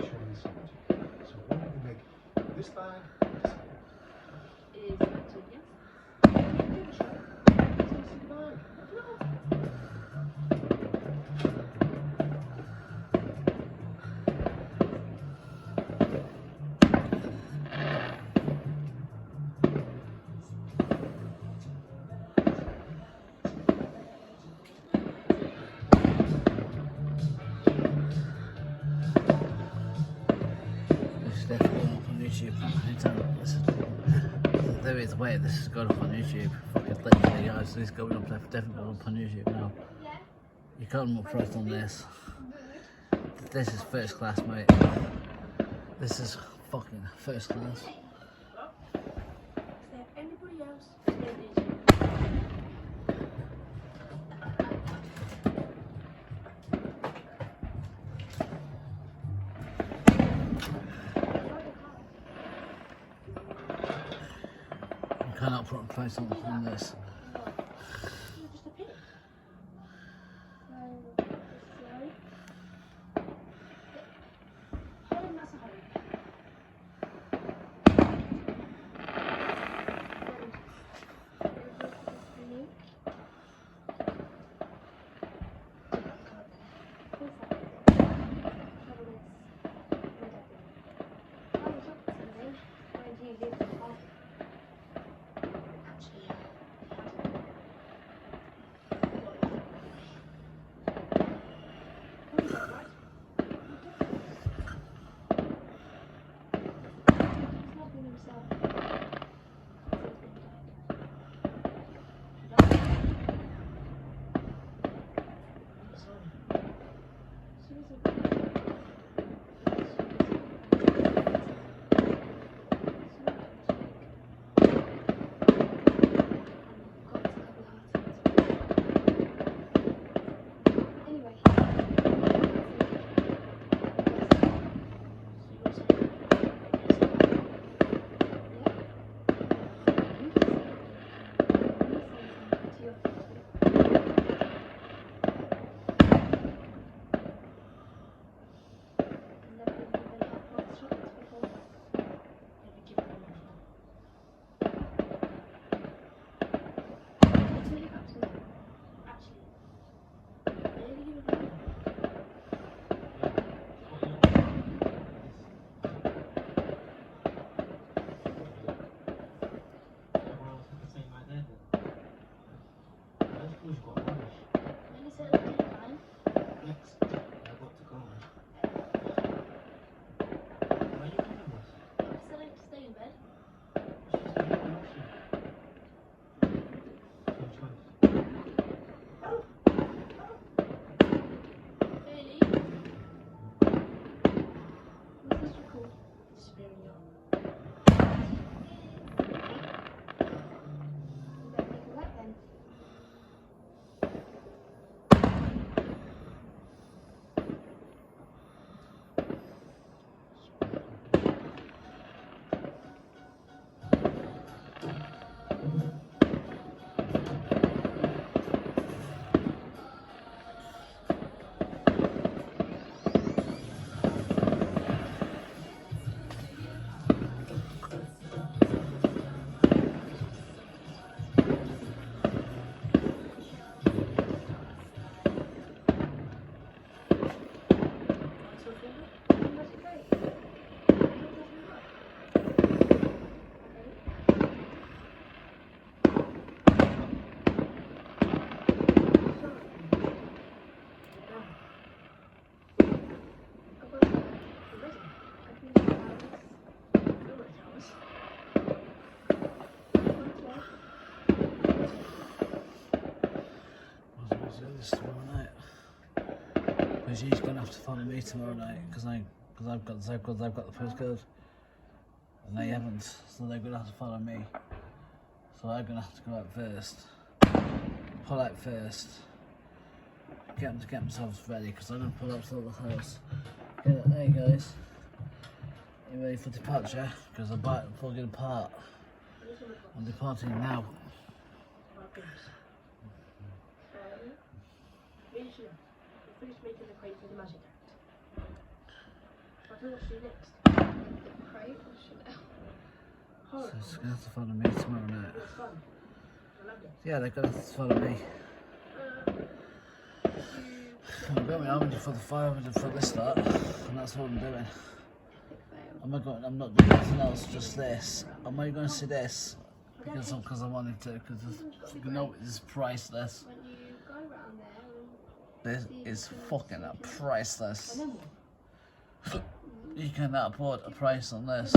show you something. So we're going to make this line Is actually yes. This is definitely going up on YouTube. There is a way this has gone up on YouTube. Fucking literally, guys, this is going up, definitely going up on YouTube now. You can't look price on this. This is first class, mate. This is fucking first class. Is there anybody else? You cannot put a price on this. Just a pin. Because she's gonna have to follow me tomorrow night because I've got the postcode and they haven't, so they're gonna have to follow me. So I'm gonna have to go out first, pull out first, get them to get themselves ready because I'm gonna pull up to the house. Get it there, guys. Are you ready for departure? Because I'm plugging apart. I'm departing now. Finish making the crate for the magic act. Who wants to do next? Craig or Chanel? So it's gonna have to follow me tomorrow night. It was fun. I loved it. Yeah, they're gonna have to follow me. I'm going on for the 500 for this start, and that's what I'm doing. Epic fail. I'm not doing anything else, just this. I'm only going to see this because I wanted to, because you know it's priceless. When you go around there and This is fucking priceless. then what? You cannot put a price on this.